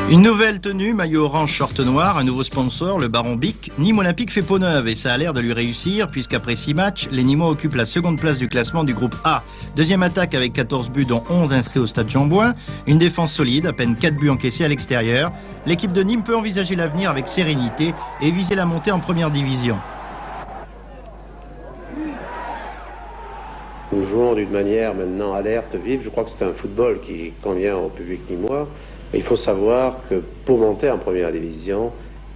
Une nouvelle tenue, maillot orange, short noir, un nouveau sponsor, le Baron Bic. Nîmes Olympique fait peau neuve et ça a l'air de lui réussir puisqu'après 6 matchs, les Nîmois occupent la seconde place du classement du groupe A. Deuxième attaque avec 14 buts dont 11 inscrits au stade Jean-Bouin. Une défense solide, à peine 4 buts encaissés à l'extérieur. L'équipe de Nîmes peut envisager l'avenir avec sérénité et viser la montée en première division. Nous jouons d'une manière maintenant alerte, vive. Je crois que c'est un football qui convient au public nîmois. Mais il faut savoir que pour monter en première division,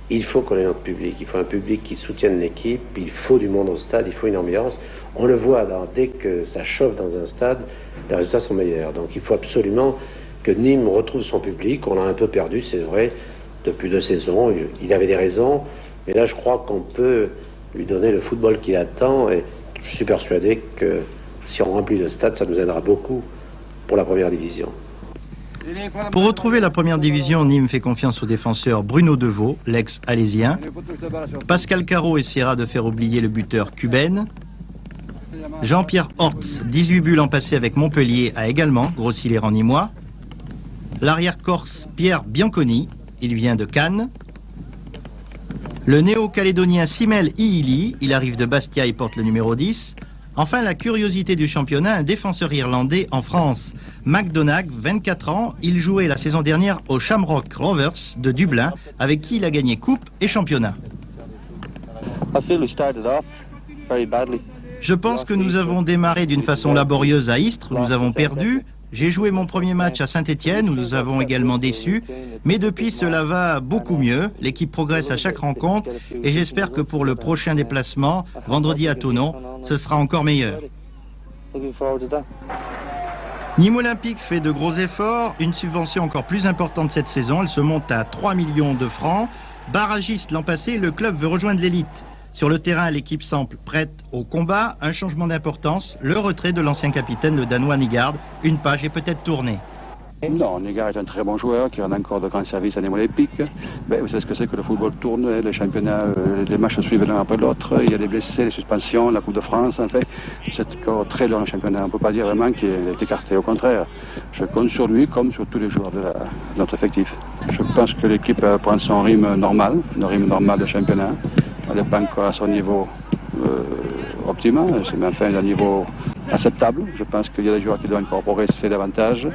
il faut qu'on ait notre public. Il faut un public qui soutienne l'équipe, il faut du monde au stade, il faut une ambiance. On le voit, dès que ça chauffe dans un stade, les résultats sont meilleurs. Donc il faut absolument que Nîmes retrouve son public. On l'a un peu perdu, c'est vrai, depuis 2 saisons. Il avait des raisons, mais là je crois qu'on peut lui donner le football qu'il attend. Et je suis persuadé que si on remplit le stade, ça nous aidera beaucoup pour la première division. Pour retrouver la première division, Nîmes fait confiance au défenseur Bruno Deveau, l'ex-alésien. Pascal Caro essaiera de faire oublier le buteur cubaine. Jean-Pierre Hortz, 18 buts l'an passé avec Montpellier, a également grossi les rangs nîmois. L'arrière corse Pierre Bianconi, il vient de Cannes. Le néo-calédonien Simel Iili, il arrive de Bastia et porte le numéro 10. Enfin, la curiosité du championnat, un défenseur irlandais en France. McDonagh, 24 ans, il jouait la saison dernière au Shamrock Rovers de Dublin, avec qui il a gagné coupe et championnat. Je pense que nous avons démarré d'une façon laborieuse à Istres, nous avons perdu. J'ai joué mon premier match à Saint-Étienne, où nous avons également déçu. Mais depuis, cela va beaucoup mieux. L'équipe progresse à chaque rencontre. Et j'espère que pour le prochain déplacement, vendredi à Thonon, ce sera encore meilleur. Nîmes Olympique fait de gros efforts. Une subvention encore plus importante cette saison. Elle se monte à 3 millions de francs. Barragiste l'an passé, le club veut rejoindre l'élite. Sur le terrain, l'équipe semble prête au combat. Un changement d'importance, le retrait de l'ancien capitaine, le Danois Nygaard. Une page est peut-être tournée. Non, Nygaard est un très bon joueur qui rend encore de grands services à Nîmes Olympique. Vous savez ce que c'est que le football tourne, les championnats, les matchs suivent l'un après l'autre. Il y a des blessés, les suspensions, la Coupe de France. En fait, c'est encore très long le championnat. On ne peut pas dire vraiment qu'il est écarté. Au contraire, je compte sur lui comme sur tous les joueurs de notre effectif. Je pense que l'équipe prend son rythme normal, le rythme normal de championnat. Elle n'est pas encore à son niveau optimal, c'est enfin un niveau acceptable. Je pense qu'il y a des joueurs qui doivent encore progresser davantage.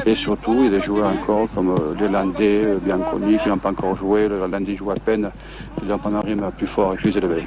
Et surtout, il y a des joueurs encore comme les Landais, Bianconi, qui n'ont pas encore joué. Le Landais joue à peine, qui doivent prendre un rythme plus fort et plus élevé.